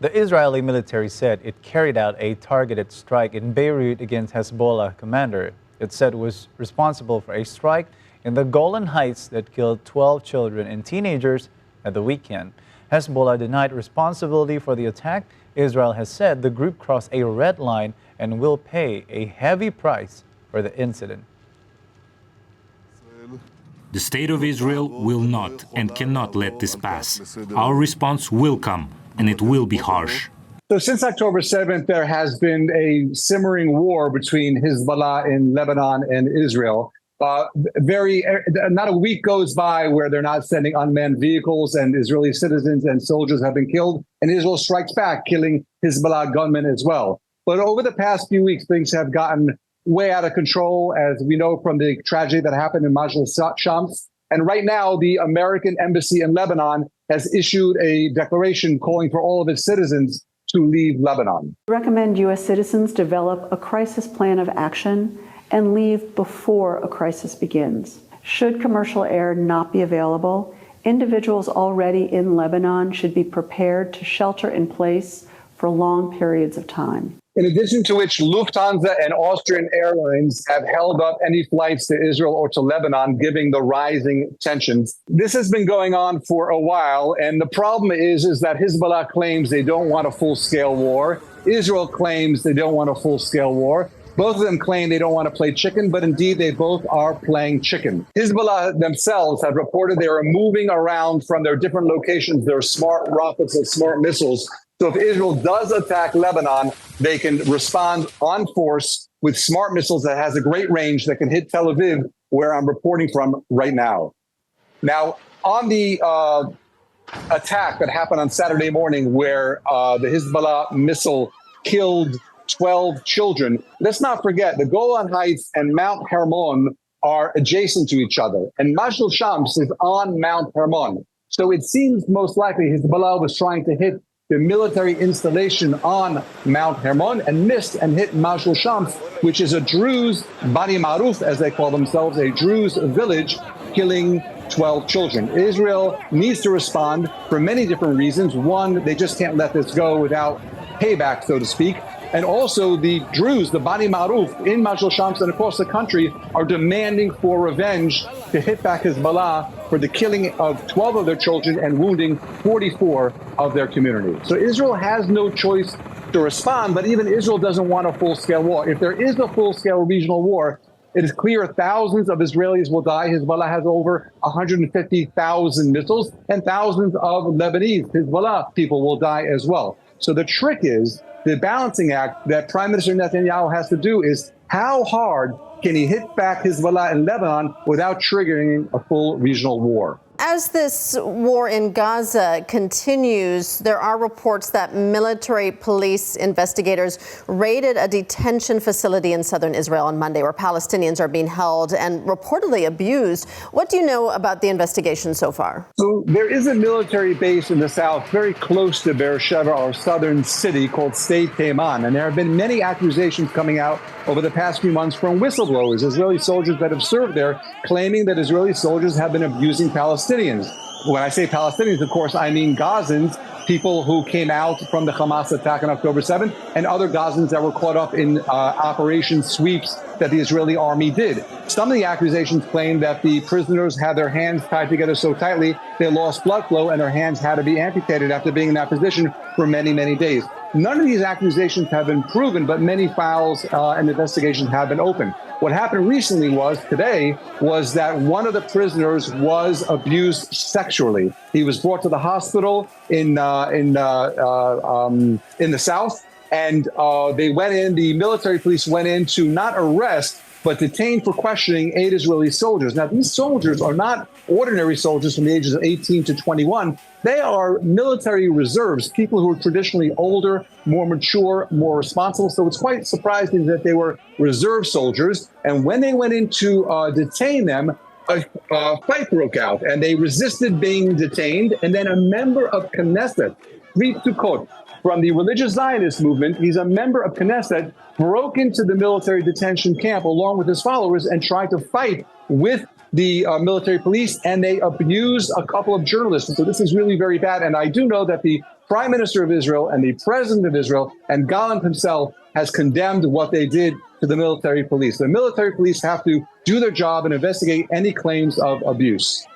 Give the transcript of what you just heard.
The Israeli military said it carried out a targeted strike in Beirut against Hezbollah commander. It said it was responsible for a strike in the Golan Heights that killed 12 children and teenagers at the weekend. Hezbollah denied responsibility for the attack. Israel has said the group crossed a red line and will pay a heavy price for the incident. The State of Israel will not and cannot let this pass. Our response will come, and it will be harsh. So since October 7th, there has been a simmering war between Hezbollah in Lebanon and Israel. Not a week goes by where they're not sending unmanned vehicles, and Israeli citizens and soldiers have been killed, and Israel strikes back, killing Hezbollah gunmen as well. But over the past few weeks, things have gotten way out of control, as we know from the tragedy that happened in Majlis Shams. And right now, the American embassy in Lebanon has issued a declaration calling for all of its citizens to leave Lebanon. We recommend U.S. citizens develop a crisis plan of action and leave before a crisis begins. Should commercial air not be available, individuals already in Lebanon should be prepared to shelter in place for long periods of time. In addition to which, Lufthansa and Austrian Airlines have held up any flights to Israel or to Lebanon, given the rising tensions. This has been going on for a while, and the problem is that Hezbollah claims they don't want a full-scale war. Israel claims they don't want a full-scale war. Both of them claim they don't want to play chicken, but indeed they both are playing chicken. Hezbollah themselves have reported they are moving around from their different locations their smart rockets and smart missiles. So if Israel does attack Lebanon, they can respond on force with smart missiles that has a great range that can hit Tel Aviv, where I'm reporting from right now. Now, on the attack that happened on Saturday morning, where the Hezbollah missile killed 12 children, let's not forget the Golan Heights and Mount Hermon are adjacent to each other, and Majlis Shams is on Mount Hermon. So it seems most likely Hezbollah was trying to hit the military installation on Mount Hermon and missed and hit Majlis Shams, which is a Druze, Bani Maruf, as they call themselves, a Druze village, killing 12 children. Israel needs to respond for many different reasons. One, they just can't let this go without payback, so to speak. And also the Druze, the Bani Maruf in Majlis Shams and across the country are demanding for revenge to hit back Hezbollah for the killing of 12 of their children and wounding 44 of their community. So Israel has no choice to respond, but even Israel doesn't want a full-scale war. If there is a full-scale regional war, it is clear thousands of Israelis will die. Hezbollah has over 150,000 missiles, and thousands of Lebanese Hezbollah people will die as well. So the trick is, the balancing act that Prime Minister Netanyahu has to do is how hard can he hit back Hezbollah in Lebanon without triggering a full regional war? As this war in Gaza continues, there are reports that military police investigators raided a detention facility in southern Israel on Monday where Palestinians are being held and reportedly abused. What do you know about the investigation so far? So there is a military base in the south, very close to Beersheba, our southern city, called State Teiman. And there have been many accusations coming out over the past few months from whistleblowers, Israeli soldiers that have served there, claiming that Israeli soldiers have been abusing Palestinians. When I say Palestinians, of course, I mean Gazans, people who came out from the Hamas attack on October 7th, and other Gazans that were caught up in operation sweeps that the Israeli army did. Some of the accusations claim that the prisoners had their hands tied together so tightly they lost blood flow and their hands had to be amputated after being in that position for many, many days. None of these accusations have been proven, but many files and investigations have been opened. What happened recently today was that one of the prisoners was abused sexually. He was brought to the hospital in the south, and the military police went in to not arrest, but detained for questioning 8 Israeli soldiers. Now, these soldiers are not ordinary soldiers from the ages of 18 to 21. They are military reserves, people who are traditionally older, more mature, more responsible. So it's quite surprising that they were reserve soldiers. And when they went in to detain them, a fight broke out, and they resisted being detained. And then a member of Knesset, Tzvi Sukkot, from the religious Zionist movement, he's a member of Knesset, broke into the military detention camp along with his followers and tried to fight with the military police, and they abused a couple of journalists. So this is really very bad. And I do know that the Prime Minister of Israel and the President of Israel and Gallant himself has condemned what they did to the military police. The military police have to do their job and investigate any claims of abuse.